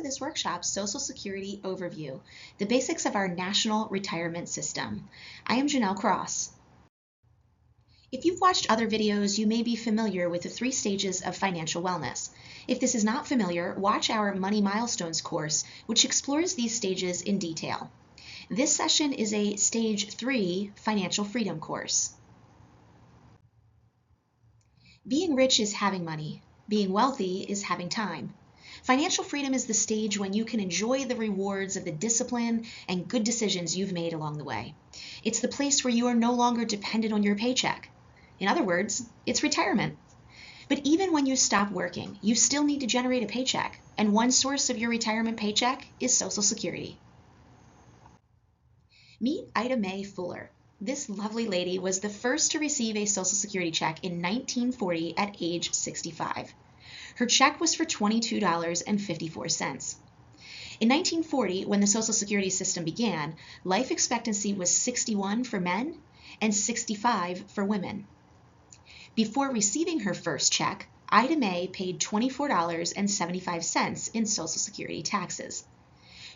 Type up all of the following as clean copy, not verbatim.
for this workshop, Social Security Overview, the basics of our national retirement system. I am Janelle Cross. If you've watched other videos, you may be familiar with the 3 stages of financial wellness. If this is not familiar, watch our Money Milestones course, which explores these stages in detail. This session is a Stage 3 Financial Freedom course. Being rich is having money. Being wealthy is having time. Financial freedom is the stage when you can enjoy the rewards of the discipline and good decisions you've made along the way. It's the place where you are no longer dependent on your paycheck. In other words, it's retirement. But even when you stop working, you still need to generate a paycheck, and one source of your retirement paycheck is Social Security. Meet Ida Mae Fuller. This lovely lady was the first to receive a Social Security check in 1940 at age 65. Her check was for $22.54. In 1940, when the Social Security system began, life expectancy was 61 for men and 65 for women. Before receiving her first check, Ida Mae paid $24.75 in Social Security taxes.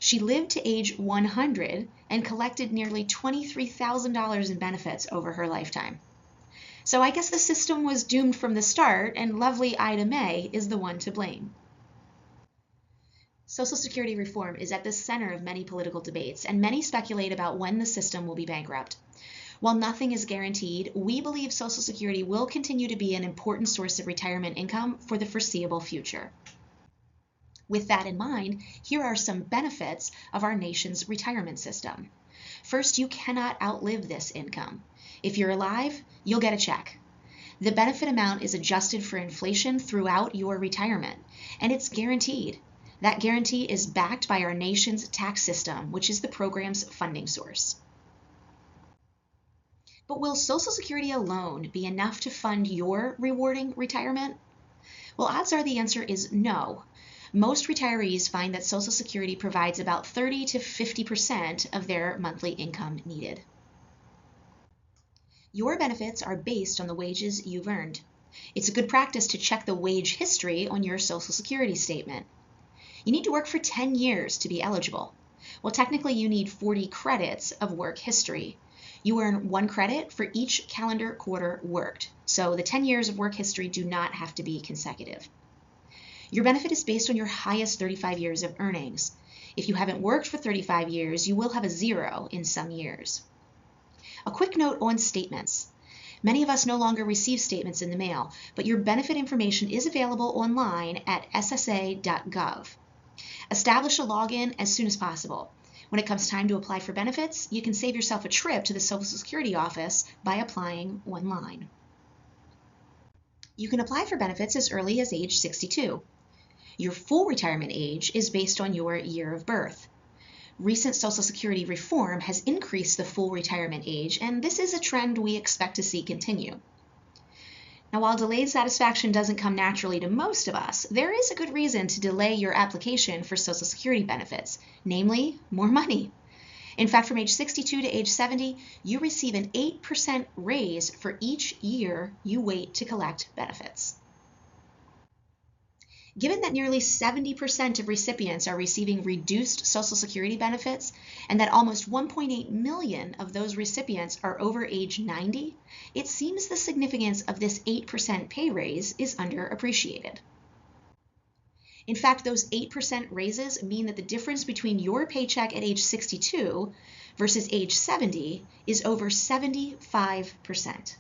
She lived to age 100 and collected nearly $23,000 in benefits over her lifetime. So I guess the system was doomed from the start, and lovely Ida Mae is the one to blame. Social Security reform is at the center of many political debates, and many speculate about when the system will be bankrupt. While nothing is guaranteed, we believe Social Security will continue to be an important source of retirement income for the foreseeable future. With that in mind, here are some benefits of our nation's retirement system. First, you cannot outlive this income. If you're alive, you'll get a check. The benefit amount is adjusted for inflation throughout your retirement, and it's guaranteed. That guarantee is backed by our nation's tax system, which is the program's funding source. But will Social Security alone be enough to fund your rewarding retirement? Well, odds are the answer is no. Most retirees find that Social Security provides about 30 to 50% of their monthly income needed. Your benefits are based on the wages you've earned. It's a good practice to check the wage history on your Social Security statement. You need to work for 10 years to be eligible. Well, technically you need 40 credits of work history. You earn 1 credit for each calendar quarter worked, so the 10 years of work history do not have to be consecutive. Your benefit is based on your highest 35 years of earnings. If you haven't worked for 35 years, you will have a 0 in some years. A quick note on statements. Many of us no longer receive statements in the mail, but your benefit information is available online at ssa.gov. Establish a login as soon as possible. When it comes time to apply for benefits, you can save yourself a trip to the Social Security office by applying online. You can apply for benefits as early as age 62. Your full retirement age is based on your year of birth. Recent Social Security reform has increased the full retirement age, and this is a trend we expect to see continue. Now, while delayed satisfaction doesn't come naturally to most of us, there is a good reason to delay your application for Social Security benefits, namely more money. In fact, from age 62 to age 70, you receive an 8% raise for each year you wait to collect benefits. Given that nearly 70% of recipients are receiving reduced Social Security benefits, and that almost 1.8 million of those recipients are over age 90, it seems the significance of this 8% pay raise is underappreciated. In fact, those 8% raises mean that the difference between your paycheck at age 62 versus age 70 is over 75%.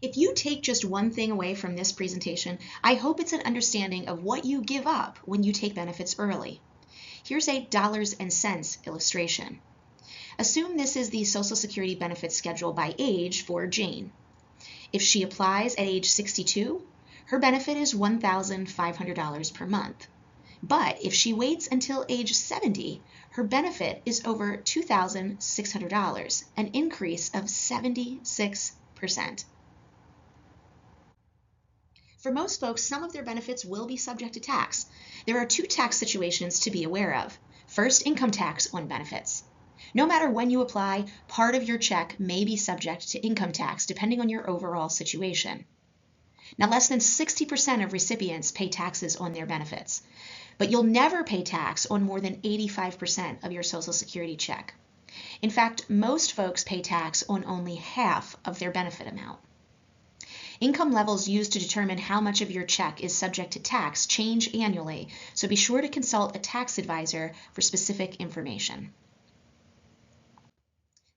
If you take just one thing away from this presentation, I hope it's an understanding of what you give up when you take benefits early. Here's a dollars and cents illustration. Assume this is the Social Security benefit schedule by age for Jane. If she applies at age 62, her benefit is $1,500 per month. But if she waits until age 70, her benefit is over $2,600, an increase of 76%. For most folks, some of their benefits will be subject to tax. There are 2 tax situations to be aware of. First, income tax on benefits. No matter when you apply, part of your check may be subject to income tax depending on your overall situation. Now, less than 60% of recipients pay taxes on their benefits, but you'll never pay tax on more than 85% of your Social Security check. In fact, most folks pay tax on only half of their benefit amount. Income levels used to determine how much of your check is subject to tax change annually, so be sure to consult a tax advisor for specific information.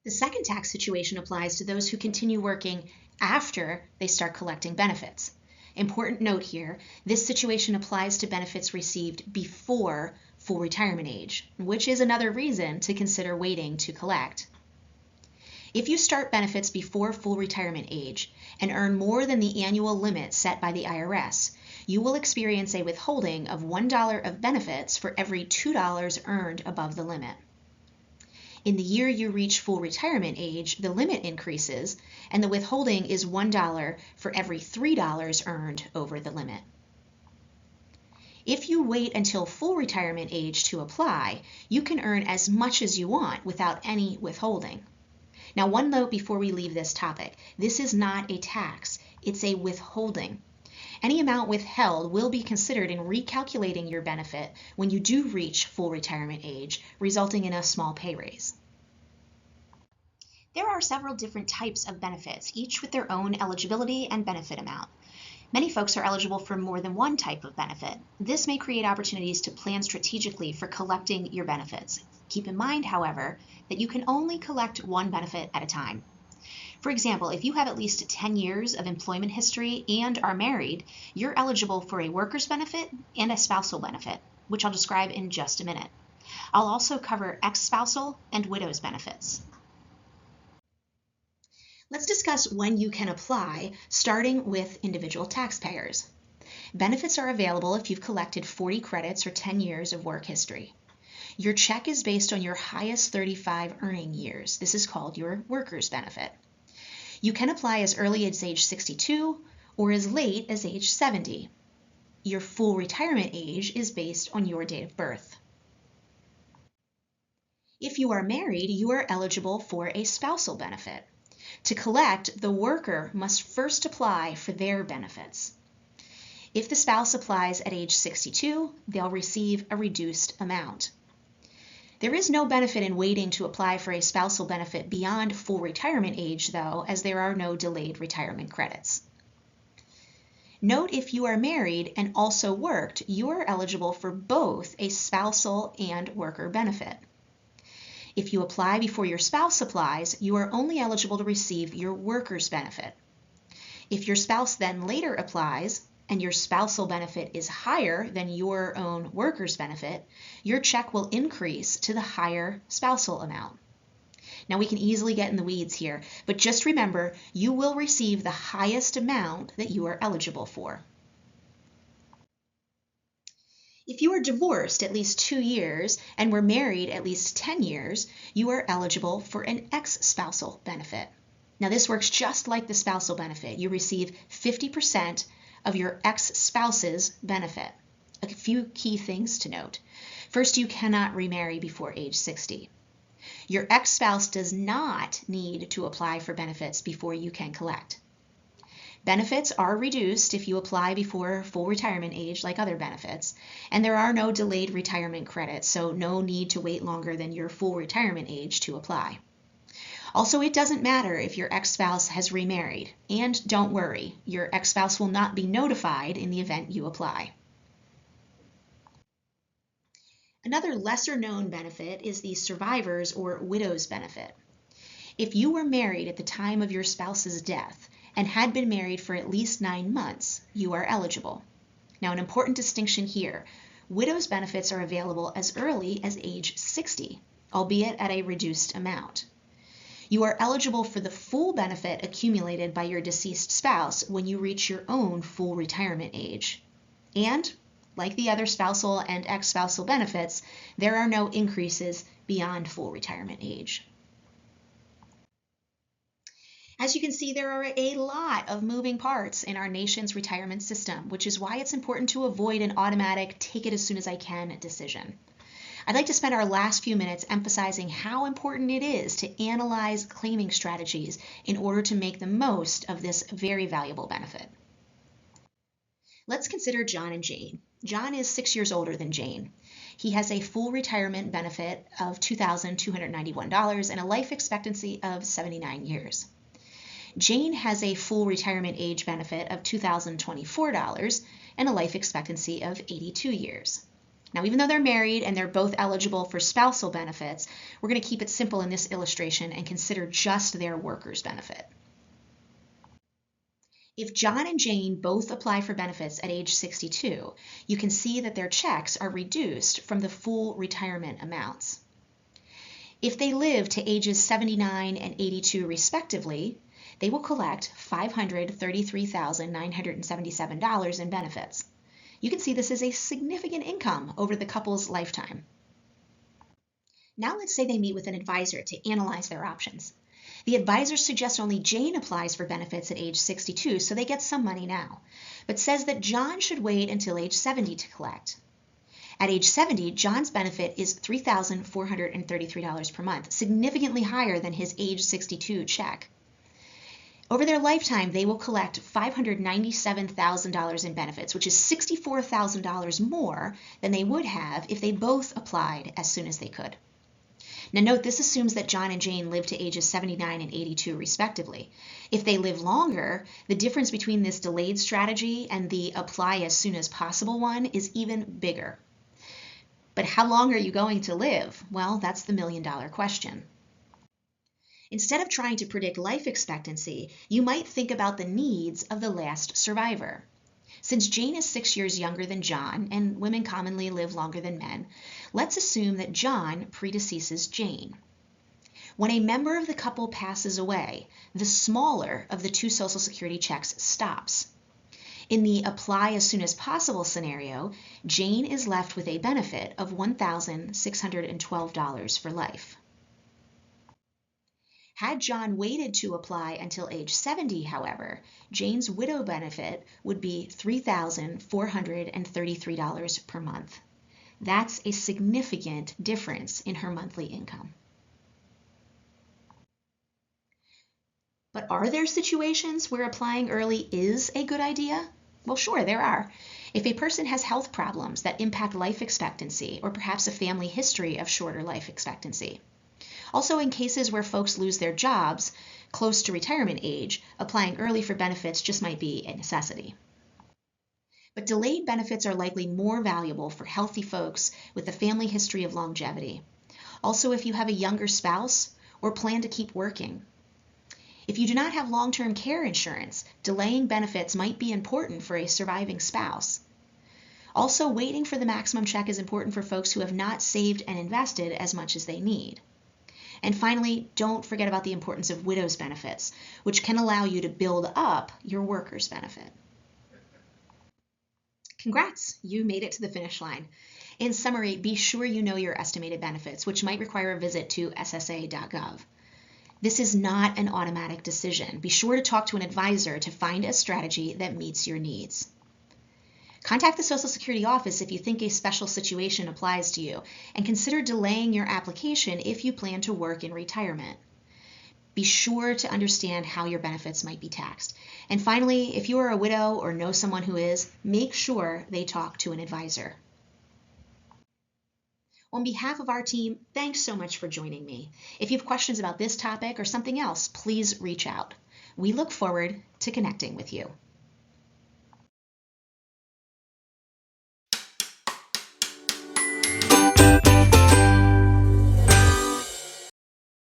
The second tax situation applies to those who continue working after they start collecting benefits. Important note here, this situation applies to benefits received before full retirement age, which is another reason to consider waiting to collect. If you start benefits before full retirement age and earn more than the annual limit set by the IRS, you will experience a withholding of $1 of benefits for every $2 earned above the limit. In the year you reach full retirement age, the limit increases, and the withholding is $1 for every $3 earned over the limit. If you wait until full retirement age to apply, you can earn as much as you want without any withholding. Now, one note before we leave this topic, this is not a tax, it's a withholding. Any amount withheld will be considered in recalculating your benefit when you do reach full retirement age, resulting in a small pay raise. There are several different types of benefits, each with their own eligibility and benefit amount. Many folks are eligible for more than one type of benefit. This may create opportunities to plan strategically for collecting your benefits. Keep in mind, however, that you can only collect one benefit at a time. For example, if you have at least 10 years of employment history and are married, you're eligible for a worker's benefit and a spousal benefit, which I'll describe in just a minute. I'll also cover ex-spousal and widow's benefits. Let's discuss when you can apply, starting with individual taxpayers. Benefits are available if you've collected 40 credits or 10 years of work history. Your check is based on your highest 35 earning years. This is called your worker's benefit. You can apply as early as age 62 or as late as age 70. Your full retirement age is based on your date of birth. If you are married, you are eligible for a spousal benefit. To collect, the worker must first apply for their benefits. If the spouse applies at age 62, they'll receive a reduced amount. There is no benefit in waiting to apply for a spousal benefit beyond full retirement age, though, as there are no delayed retirement credits. Note, if you are married and also worked, you are eligible for both a spousal and worker benefit. If you apply before your spouse applies, you are only eligible to receive your worker's benefit. If your spouse then later applies, and your spousal benefit is higher than your own worker's benefit, your check will increase to the higher spousal amount. Now, we can easily get in the weeds here, but just remember, you will receive the highest amount that you are eligible for. If you are divorced at least 2 years and were married at least 10 years, you are eligible for an ex-spousal benefit. Now, this works just like the spousal benefit. You receive 50% of your ex-spouse's benefit. A few key things to note. First, you cannot remarry before age 60. Your ex-spouse does not need to apply for benefits before you can collect. Benefits are reduced if you apply before full retirement age, like other benefits, and there are no delayed retirement credits, so no need to wait longer than your full retirement age to apply. Also, it doesn't matter if your ex-spouse has remarried, and don't worry, your ex-spouse will not be notified in the event you apply. Another lesser-known benefit is the survivor's or widow's benefit. If you were married at the time of your spouse's death and had been married for at least 9 months, you are eligible. Now, an important distinction here, widow's benefits are available as early as age 60, albeit at a reduced amount. You are eligible for the full benefit accumulated by your deceased spouse when you reach your own full retirement age. And, like the other spousal and ex-spousal benefits, there are no increases beyond full retirement age. As you can see, there are a lot of moving parts in our nation's retirement system, which is why it's important to avoid an automatic take it as soon as I can decision. I'd like to spend our last few minutes emphasizing how important it is to analyze claiming strategies in order to make the most of this very valuable benefit. Let's consider John and Jane. John is 6 years older than Jane. He has a full retirement benefit of $2,291 and a life expectancy of 79 years. Jane has a full retirement age benefit of $2,024 and a life expectancy of 82 years. Now, even though they're married and they're both eligible for spousal benefits, we're going to keep it simple in this illustration and consider just their workers' benefit. If John and Jane both apply for benefits at age 62, you can see that their checks are reduced from the full retirement amounts. If they live to ages 79 and 82 respectively, they will collect $533,977 in benefits. You can see this is a significant income over the couple's lifetime. Now let's say they meet with an advisor to analyze their options. The advisor suggests only Jane applies for benefits at age 62, so they get some money now, but says that John should wait until age 70 to collect. At age 70, John's benefit is $3,433 per month, significantly higher than his age 62 check. Over their lifetime, they will collect $597,000 in benefits, which is $64,000 more than they would have if they both applied as soon as they could. Now note, this assumes that John and Jane live to ages 79 and 82 respectively. If they live longer, the difference between this delayed strategy and the apply as soon as possible one is even bigger. But how long are you going to live? Well, that's the million-dollar question. Instead of trying to predict life expectancy, you might think about the needs of the last survivor. Since Jane is 6 years younger than John, and women commonly live longer than men, let's assume that John predeceases Jane. When a member of the couple passes away, the smaller of the two Social Security checks stops. In the apply as soon as possible scenario, Jane is left with a benefit of $1,612 for life. Had John waited to apply until age 70, however, Jane's widow benefit would be $3,433 per month. That's a significant difference in her monthly income. But are there situations where applying early is a good idea? Well, sure, there are. If a person has health problems that impact life expectancy, or perhaps a family history of shorter life expectancy. Also, in cases where folks lose their jobs close to retirement age, applying early for benefits just might be a necessity. But delayed benefits are likely more valuable for healthy folks with a family history of longevity. Also, if you have a younger spouse or plan to keep working. If you do not have long-term care insurance, delaying benefits might be important for a surviving spouse. Also, waiting for the maximum check is important for folks who have not saved and invested as much as they need. And finally, don't forget about the importance of widow's benefits, which can allow you to build up your workers' benefit. Congrats, you made it to the finish line. In summary, be sure you know your estimated benefits, which might require a visit to ssa.gov. This is not an automatic decision. Be sure to talk to an advisor to find a strategy that meets your needs. Contact the Social Security office if you think a special situation applies to you, and consider delaying your application if you plan to work in retirement. Be sure to understand how your benefits might be taxed. And finally, if you are a widow or know someone who is, make sure they talk to an advisor. On behalf of our team, thanks so much for joining me. If you have questions about this topic or something else, please reach out. We look forward to connecting with you.